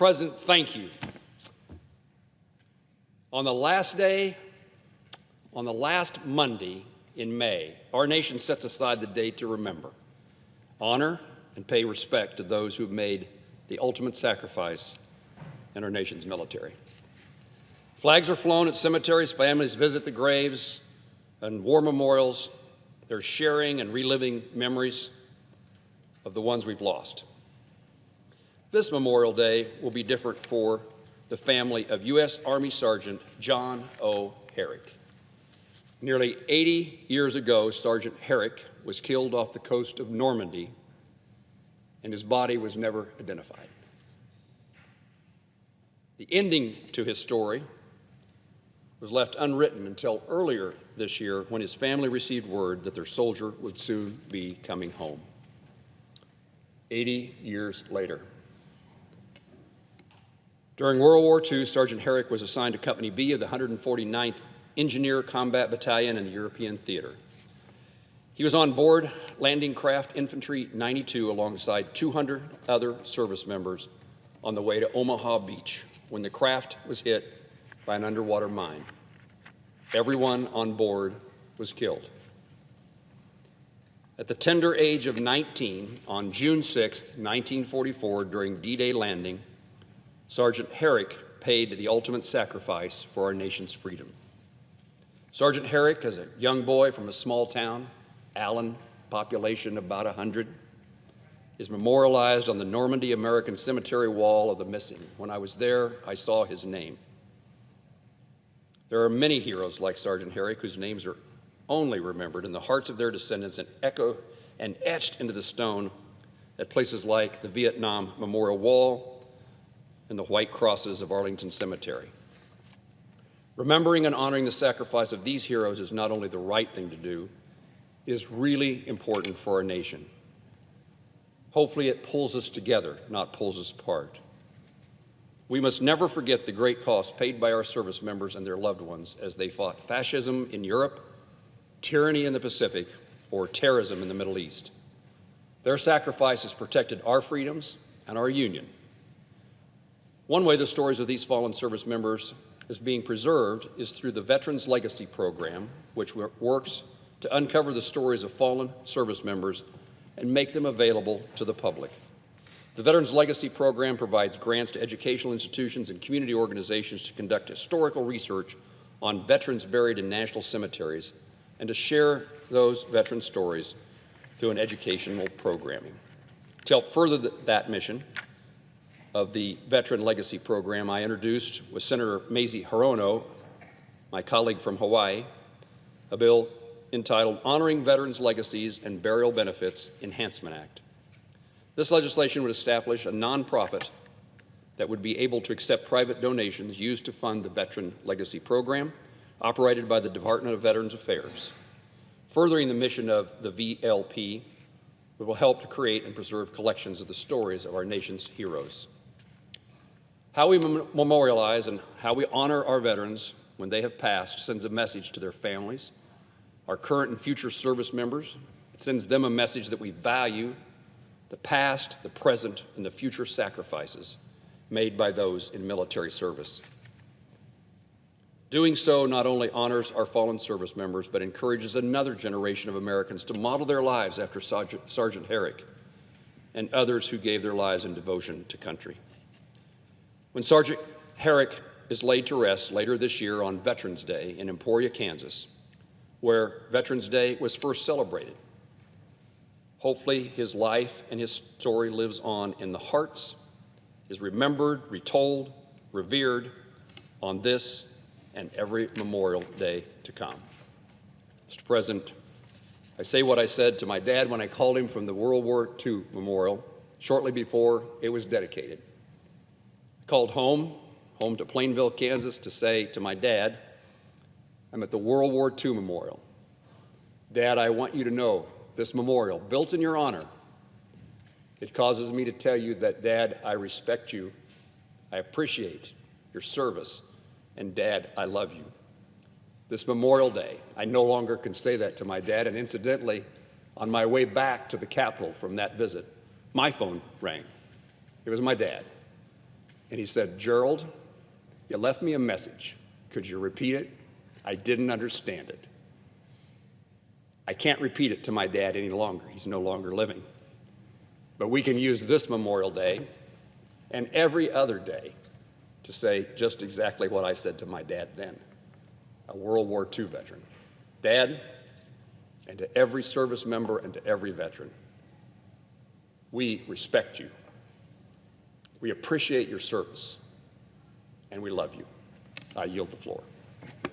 President, thank you. On the last Monday in May, our nation sets aside the day to remember, honor, and pay respect to those who have made the ultimate sacrifice in our nation's military. Flags are flown at cemeteries, families visit the graves and war memorials. They're sharing and reliving memories of the ones we've lost. This Memorial Day will be different for the family of U.S. Army Sergeant John O. Herrick. Nearly 80 years ago, Sergeant Herrick was killed off the coast of Normandy, and his body was never identified. The ending to his story was left unwritten until earlier this year when his family received word that their soldier would soon be coming home. 80 years later. During World War II, Sergeant Herrick was assigned to Company B of the 149th Engineer Combat Battalion in the European Theater. He was on board Landing Craft Infantry 92 alongside 200 other service members on the way to Omaha Beach when the craft was hit by an underwater mine. Everyone on board was killed. At the tender age of 19, on June 6, 1944, during D-Day landing, Sergeant Herrick paid the ultimate sacrifice for our nation's freedom. Sergeant Herrick, as a young boy from a small town, Allen, population about 100, is memorialized on the Normandy American Cemetery wall of the missing. When I was there, I saw his name. There are many heroes like Sergeant Herrick whose names are only remembered in the hearts of their descendants and echoed and etched into the stone at places like the Vietnam Memorial Wall and the White Crosses of Arlington Cemetery. Remembering and honoring the sacrifice of these heroes is not only the right thing to do, it is really important for our nation. Hopefully it pulls us together, not pulls us apart. We must never forget the great cost paid by our service members and their loved ones as they fought fascism in Europe, tyranny in the Pacific, or terrorism in the Middle East. Their sacrifices protected our freedoms and our union. One way the stories of these fallen service members is being preserved is through the Veterans Legacy Program, which works to uncover the stories of fallen service members and make them available to the public. The Veterans Legacy Program provides grants to educational institutions and community organizations to conduct historical research on veterans buried in national cemeteries and to share those veteran stories through an educational programming. To help further that mission of the Veteran Legacy Program, I introduced with Senator Mazie Hirono, my colleague from Hawaii, a bill entitled Honoring Veterans' Legacies and Burial Benefits Enhancement Act. This legislation would establish a nonprofit that would be able to accept private donations used to fund the Veteran Legacy Program, operated by the Department of Veterans Affairs. Furthering the mission of the VLP, it will help to create and preserve collections of the stories of our nation's heroes. How we memorialize and how we honor our veterans when they have passed sends a message to their families, our current and future service members. It sends them a message that we value the past, the present, and the future sacrifices made by those in military service. Doing so not only honors our fallen service members, but encourages another generation of Americans to model their lives after Sergeant Herrick and others who gave their lives in devotion to country. When Sergeant Herrick is laid to rest later this year on Veterans Day in Emporia, Kansas, where Veterans Day was first celebrated, hopefully his life and his story lives on in the hearts, is remembered, retold, revered on this and every Memorial Day to come. Mr. President, I say what I said to my dad when I called him from the World War II Memorial shortly before it was dedicated. I called home to Plainville, Kansas, to say to my dad, I'm at the World War II Memorial. Dad, I want you to know this memorial, built in your honor, it causes me to tell you that, Dad, I respect you, I appreciate your service, and Dad, I love you. This Memorial Day, I no longer can say that to my dad, and incidentally, on my way back to the Capitol from that visit, my phone rang. It was my dad. And he said, "Gerald, you left me a message. Could you repeat it? I didn't understand it." I can't repeat it to my dad any longer. He's no longer living. But we can use this Memorial Day and every other day to say just exactly what I said to my dad then, a World War II veteran. Dad, and to every service member and to every veteran, we respect you. We appreciate your service, and we love you. I yield the floor.